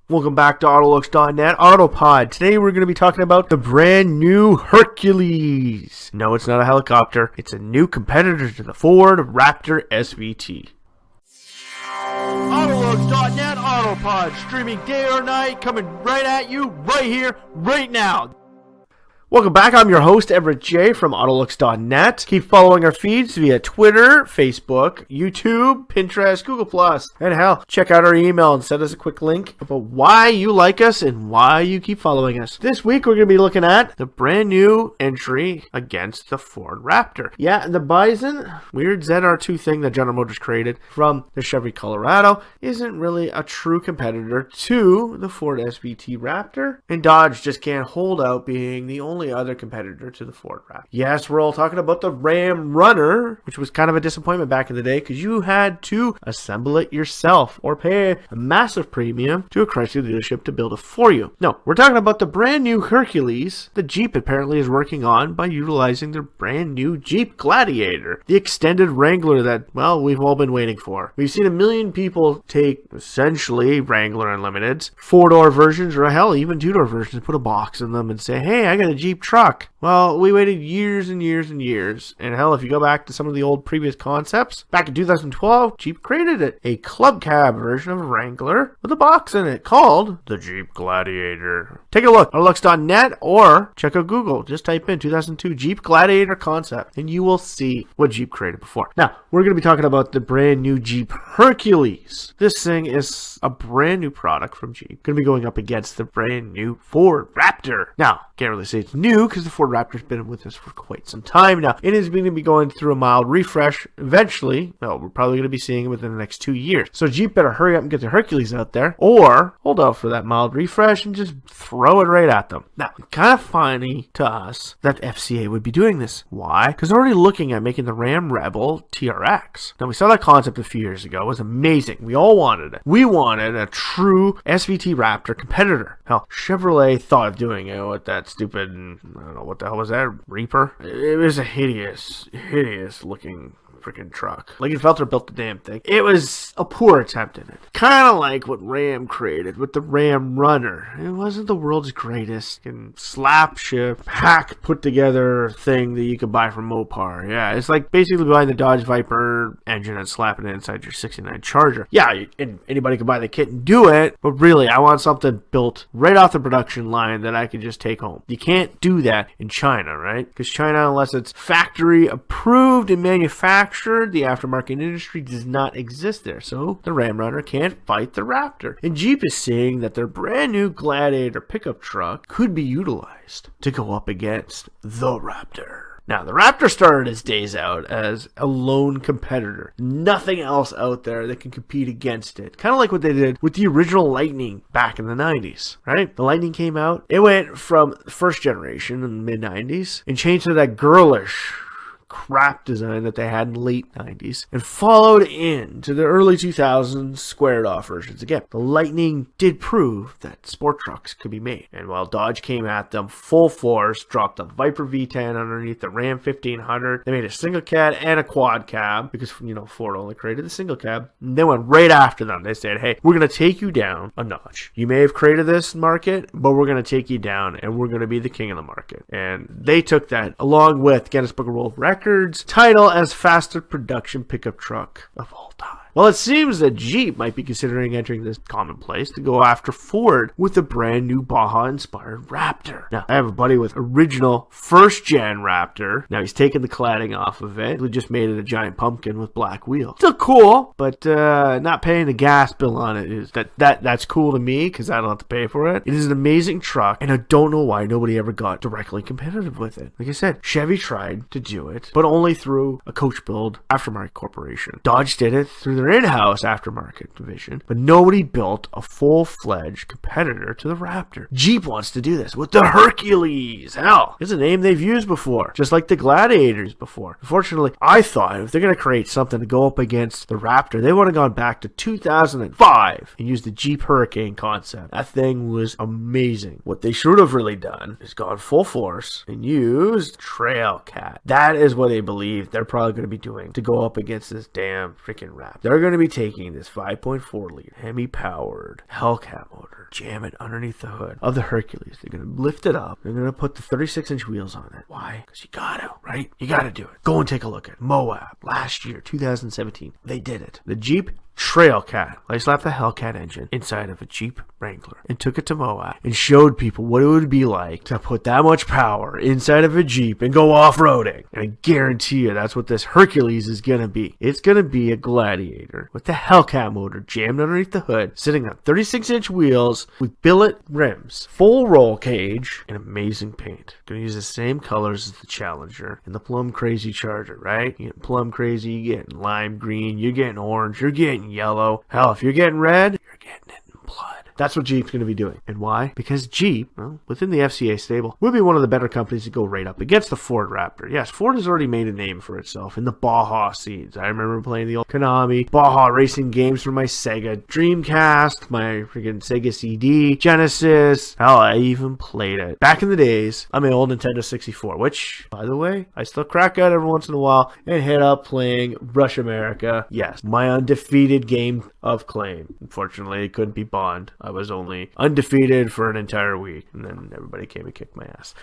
Welcome back to AutoLooks.net Autopod. Today we're going to be talking about the brand new Hercules. No, it's not a helicopter. It's a new competitor to the Ford Raptor SVT. AutoLooks.net Autopod, streaming day or night, coming right at you, right here, right now. Welcome back. I'm your host, Everett J. from AutoLooks.net. Keep following our feeds via Twitter, Facebook, YouTube, Pinterest, Google+, and hell, check out our email and send us a quick link about why you like us and why you keep following us. This week, we're going to be looking at the brand new entry against the Ford Raptor. Yeah, the Bison, weird ZR2 thing that General Motors created from the Chevy Colorado, isn't really a true competitor to the Ford SVT Raptor, and Dodge just can't hold out being the only other competitor to the Ford Raptor. Yes, we're all talking about the Ram Runner, which was kind of a disappointment back in the day because you had to assemble it yourself or pay a massive premium to a Chrysler dealership to build it for you. No, we're talking about the brand new Hercules that Jeep apparently is working on by utilizing their brand new Jeep Gladiator, the extended Wrangler that, well, we've all been waiting for. We've seen a million people take essentially Wrangler Unlimiteds, four-door versions, or hell, even two-door versions, put a box in them and say, hey, I got a Jeep truck. Well, we waited years and years and years, and hell, if you go back to some of the old previous concepts, back in 2012, Jeep created it, a club cab version of a Wrangler with a box in it called the Jeep Gladiator. Take a look on AutoLooks.net or check out Google. Just type in 2002 Jeep Gladiator concept, and you will see what Jeep created before. Now, we're going to be talking about the brand new Jeep Hercules. This thing is a brand new product from Jeep. Going to be going up against the brand new Ford Raptor. Now, can't really say it's new because the Ford Raptor's been with us for quite some time now. It is going to be going through a mild refresh eventually. Well, we're probably going to be seeing it within the next 2 years. So Jeep better hurry up and get the Hercules out there, or hold out for that mild refresh and just throw it right at them. Now, kind of funny to us that FCA would be doing this. Why? Because they're already looking at making the Rebel TRX. Now, we saw that concept a few years ago. It was amazing. We all wanted it. We wanted a true SVT Raptor competitor. Hell, Chevrolet thought of doing it with that stupid, I don't know what the hell was that, Reaper? It was a hideous looking freaking truck. Like, Felter built the damn thing. It was a poor attempt at it. Kind of like what Ram created with the Ram Runner. It wasn't the world's greatest slap ship, hack put together thing that you could buy from Mopar. Yeah, it's like basically buying the Dodge Viper engine and slapping it inside your 69 Charger. Yeah, and anybody could buy the kit and do it, but really, I want something built right off the production line that I could just take home. You can't do that in China, right? Because China, unless it's factory approved and manufactured, the aftermarket industry does not exist there, so the Ram Runner can't fight the Raptor. And Jeep is saying that their brand new Gladiator pickup truck could be utilized to go up against the Raptor. Now, the Raptor started its days out as a lone competitor. Nothing else out there that can compete against it. Kind of like what they did with the original Lightning back in the 90s, right? The Lightning came out. It went from first generation in the mid-90s and changed to that girlish crap design that they had in the late 90s and followed into the early 2000s squared off versions. Again, the Lightning did prove that sport trucks could be made, and while Dodge came at them full force, dropped the Viper V10 underneath the Ram 1500, they made a single cab and a quad cab because Ford only created the single cab, and they went right after them. They said, hey, we're going to take you down a notch. You may have created this market, but we're going to take you down and we're going to be the king of the market. And they took that along with Guinness Book of World Records title as fastest production pickup truck of all time. Well, it seems that Jeep might be considering entering this commonplace to go after Ford with the brand new Baja-inspired Raptor. Now, I have a buddy with original first-gen Raptor. Now, he's taken the cladding off of it. We just made it a giant pumpkin with black wheels. Still cool, but not paying the gas bill on it is that's cool to me because I don't have to pay for it. It is an amazing truck, and I don't know why nobody ever got directly competitive with it. Like I said, Chevy tried to do it, but only through a coach build aftermarket corporation. Dodge did it through their in-house aftermarket division, but nobody built a full-fledged competitor to the Raptor. Jeep wants to do this with the Hercules. Hell, it's a name they've used before, just like the Gladiators before. Unfortunately, I thought if they're going to create something to go up against the Raptor, they would have gone back to 2005 and used the Jeep Hurricane concept. That thing was amazing. What they should have really done is gone full force and used Trailcat. That is what they believe they're probably going to be doing to go up against this damn freaking Raptor. they're going to be taking this 5.4 liter Hemi-powered Hellcat motor, jam it underneath the hood of the Hercules. They're going to lift it up. They're going to put the 36-inch wheels on it. Why? Because you got to, right? You got to do it. Go and take a look at it. Moab last year, 2017. They did it. The Jeep Trailcat. They slapped the Hellcat engine inside of a Jeep Wrangler and took it to Moab and showed people what it would be like to put that much power inside of a Jeep and go off-roading. And I guarantee you that's what this Hercules is going to be. It's going to be a Gladiator with the Hellcat motor jammed underneath the hood, sitting on 36-inch wheels with billet rims, full roll cage, and amazing paint. Going to use the same colors as the Challenger and the Plum Crazy Charger, right? You're getting Plum Crazy, you're getting lime green, you're getting orange, you're getting yellow. Hell, if you're getting red, you're getting it in blood. That's what Jeep's going to be doing. And why? Because Jeep, well, within the FCA stable, will be one of the better companies to go right up against the Ford Raptor. Yes, Ford has already made a name for itself in the Baja scenes. I remember playing the old Konami Baja racing games for my Sega Dreamcast, my freaking Sega CD, Genesis. Hell, I even played it back in the days on my old Nintendo 64, which, by the way, I still crack out every once in a while and hit up playing Rush America. Yes, my undefeated game of claim. Unfortunately, it couldn't be Bond. I was only undefeated for an entire week, and then everybody came and kicked my ass.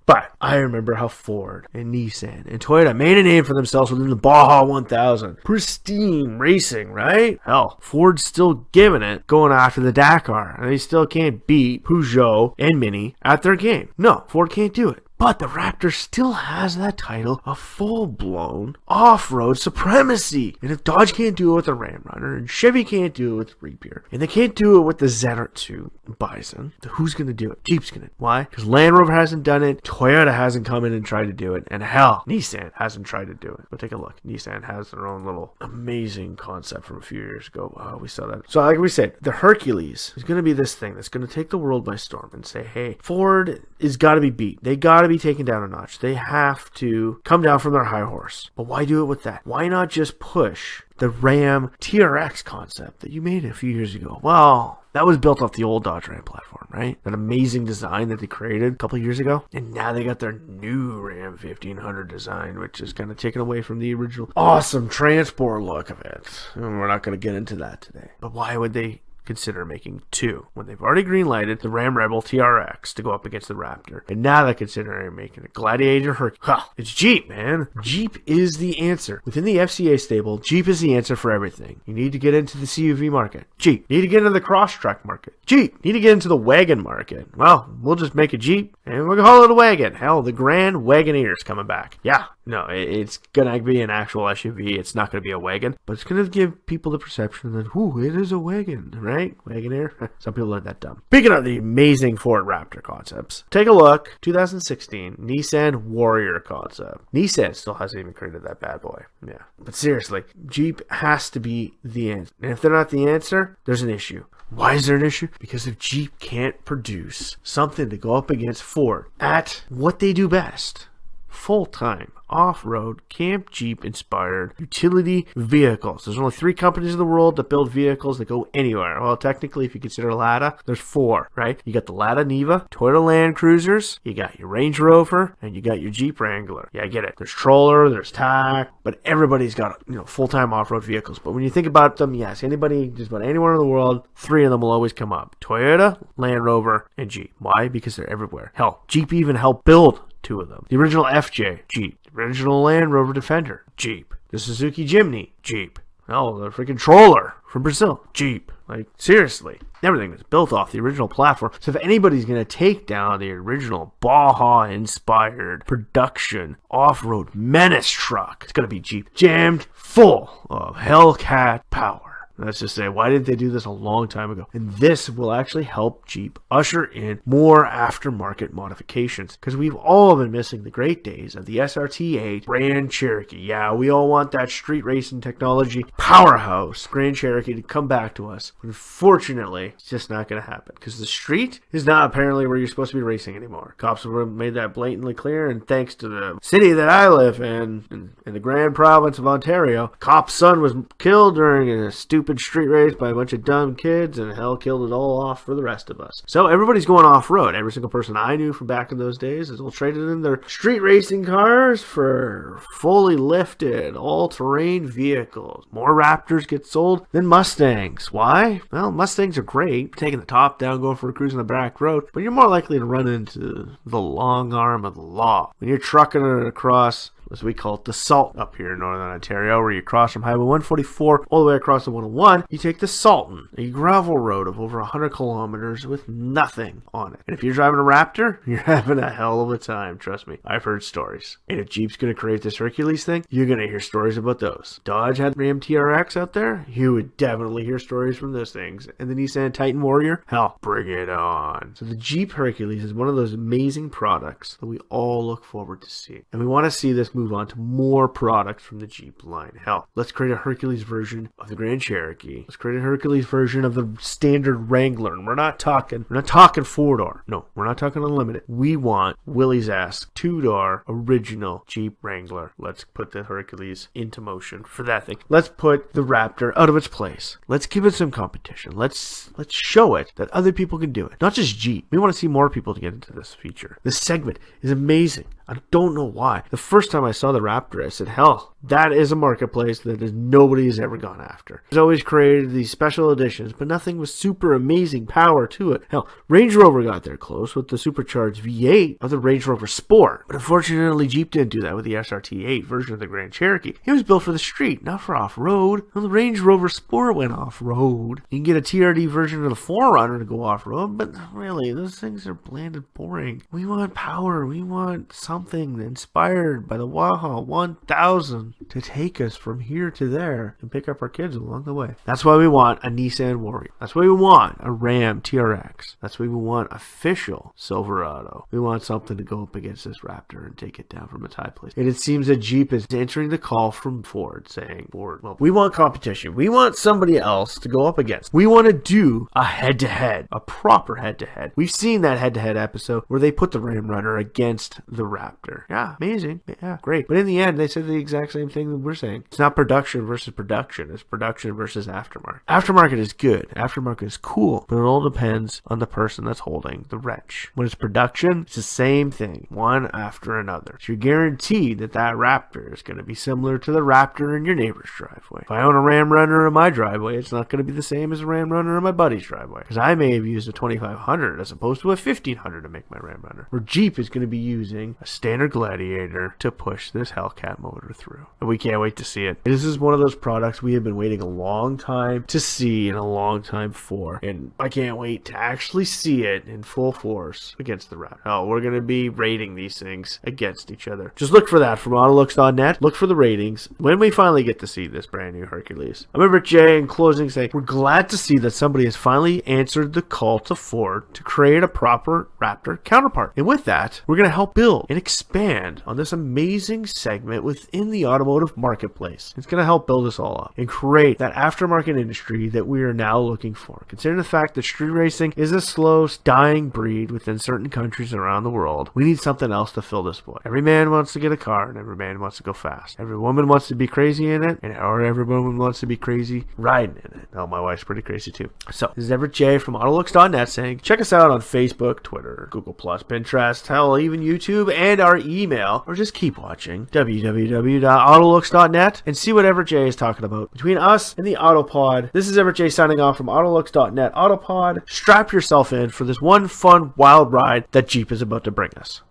But I remember how Ford and Nissan and Toyota made a name for themselves within the Baja 1000. Pristine racing, right? Hell, Ford's still giving it, going after the Dakar, and they still can't beat Peugeot and Mini at their game. No, Ford can't do it. But the Raptor still has that title of full-blown off-road supremacy. And if Dodge can't do it with the Ram Runner, and Chevy can't do it with the Reaper, and they can't do it with the ZR2 Bison, then who's going to do it? Jeep's going to. Why? Because Land Rover hasn't done it, Toyota hasn't come in and tried to do it, and hell, Nissan hasn't tried to do it. But take a look. Nissan has their own little amazing concept from a few years ago. Oh, we saw that. So like we said, the Hercules is going to be this thing that's going to take the world by storm and say, hey, Ford has got to be beat. They got to be taken down a notch. They have to come down from their high horse. But why do it with that? Why not just push the Ram TRX concept that you made a few years ago? Well, that was built off the old Dodge Ram platform, right? That amazing design that they created a couple of years ago. And now they got their new Ram 1500 design, which is kind of taken away from the original awesome transport look of it. And we're not going to get into that today. But why would they consider making two when they've already green-lighted the Ram Rebel TRX to go up against the Raptor, and now they're considering making a Gladiator Hercules? It's Jeep, man. Jeep is the answer. Within the FCA stable, Jeep is the answer for everything. You need to get into the CUV market. Jeep. You need to get into the cross-track market. Jeep. You need to get into the wagon market. Well, we'll just make a Jeep, and we'll call it a wagon. Hell, the Grand Wagoneer's coming back. Yeah. No, it's going to be an actual SUV. It's not going to be a wagon, but it's going to give people the perception that, ooh, it is a wagon, right? Wagoneer. Some people are that dumb. Speaking of the amazing Ford Raptor concepts, take a look. 2016 Nissan Warrior concept. Nissan still hasn't even created that bad boy. Yeah. But seriously, Jeep has to be the answer. And if they're not the answer, there's an issue. Why is there an issue? Because if Jeep can't produce something to go up against Ford at what they do best, full-time, off-road, camp Jeep-inspired utility vehicles. There's only 3 companies in the world that build vehicles that go anywhere. Well, technically, if you consider Lada, there's 4, right? You got the Lada Niva, Toyota Land Cruisers, you got your Range Rover, and you got your Jeep Wrangler. Yeah, I get it. There's Troller, there's TAC, but everybody's got, full-time off-road vehicles. But when you think about them, yes, anybody, just about anywhere in the world, 3 of them will always come up. Toyota, Land Rover, and Jeep. Why? Because they're everywhere. Hell, Jeep even helped build 2 of them. The original FJ, Jeep. The original Land Rover Defender, Jeep. The Suzuki Jimny, Jeep. Oh, the freaking Troller from Brazil, Jeep. Like, seriously. Everything was built off the original platform. So if anybody's going to take down the original Baja-inspired production off-road menace truck, it's going to be Jeep. Jammed full of Hellcat power. Let's just say, why didn't they do this a long time ago? And this will actually help Jeep usher in more aftermarket modifications, because we've all been missing the great days of the SRT8 Grand Cherokee. Yeah, we all want that street racing technology powerhouse Grand Cherokee to come back to us. Unfortunately, it's just not going to happen, because the street is not apparently where you're supposed to be racing anymore. Cops have made that blatantly clear, and thanks to the city that I live in the Grand Province of Ontario, cop's son was killed during a stupid stupid street race by a bunch of dumb kids, and hell killed it all off for the rest of us. So everybody's going off-road. Every single person I knew from back in those days is all traded in their street racing cars for fully lifted, all-terrain vehicles. More Raptors get sold than Mustangs. Why? Well, Mustangs are great, taking the top down, going for a cruise on the back road, but you're more likely to run into the long arm of the law. When you're trucking it across, as we call it, the Salt up here in Northern Ontario, where you cross from Highway 144 all the way across the 101, you take the Salton, a gravel road of over 100 kilometers with nothing on it. And if you're driving a Raptor, you're having a hell of a time, trust me. I've heard stories. And if Jeep's going to create this Hercules thing, you're going to hear stories about those. Dodge had Ram TRX out there, you would definitely hear stories from those things. And the Nissan Titan Warrior, hell, bring it on. So the Jeep Hercules is one of those amazing products that we all look forward to seeing. And we want to see this move on to more products from the Jeep line. Hell, let's create a Hercules version of the Grand Cherokee. Let's create a Hercules version of the standard Wrangler. And we're not talking 4-door. No, we're not talking unlimited. We want Willie's-esque 2-door original Jeep Wrangler. Let's put the Hercules into motion for that thing. Let's put the Raptor out of its place. Let's give it some competition. Let's show it that other people can do it. Not just Jeep. We want to see more people to get into this feature. This segment is amazing. I don't know why. The first time I saw the Raptor, I said, hell, that is a marketplace that nobody has ever gone after. It's always created these special editions, but nothing with super amazing power to it. Hell, Range Rover got there close with the supercharged V8 of the Range Rover Sport. But unfortunately, Jeep didn't do that with the SRT8 version of the Grand Cherokee. It was built for the street, not for off-road. Well, the Range Rover Sport went off-road. You can get a TRD version of the 4Runner to go off-road, but really, those things are bland and boring. We want power. We want something inspired by the Waha 1000 to take us from here to there and pick up our kids along the way. That's why we want a Nissan Warrior. That's why we want a Ram TRX. That's why we want official Silverado. We want something to go up against this Raptor and take it down from its high place. And it seems that Jeep is answering the call from Ford, saying, Ford, well, we want competition. We want somebody else to go up against. We want to do a head-to-head, a proper head-to-head. We've seen that head-to-head episode where they put the Ram Runner against the Raptor. Yeah, amazing. Yeah, great. But in the end, they said the exact same thing that we're saying. It's not production versus production. It's production versus aftermarket. Aftermarket is good. Aftermarket is cool. But it all depends on the person that's holding the wrench. When it's production, it's the same thing, one after another. So you're guaranteed that that Raptor is going to be similar to the Raptor in your neighbor's driveway. If I own a Ram Runner in my driveway, it's not going to be the same as a Ram Runner in my buddy's driveway. Because I may have used a 2500 as opposed to a 1500 to make my Ram Runner. Where Jeep is going to be using a standard Gladiator to push this Hellcat motor through. And we can't wait to see it. This is one of those products we have been waiting a long time to see and a long time for. And I can't wait to actually see it in full force against the Raptor. Oh, we're going to be rating these things against each other. Just look for that from AutoLooks.net. Look for the ratings when we finally get to see this brand new Hercules. I remember Jay in closing saying, we're glad to see that somebody has finally answered the call to Ford to create a proper Raptor counterpart. And with that, we're going to help build and expand on this amazing segment within the automotive marketplace. It's going to help build us all up and create that aftermarket industry that we are now looking for. Considering the fact that street racing is a slow, dying breed within certain countries around the world, we need something else to fill this void. Every man wants to get a car and every man wants to go fast. Every woman wants to be crazy in it, and every woman wants to be crazy riding in it. Oh, my wife's pretty crazy too. So, this is Everett J from AutoLooks.net saying, check us out on Facebook, Twitter, Google+, Pinterest, hell, even YouTube, and our email, or just keep watching www.autolooks.net and see what Everett J is talking about. Between us and the Autopod, this is Everett J signing off from AutoLooks.net Autopod. Strap yourself in for this one fun, wild ride that Jeep is about to bring us.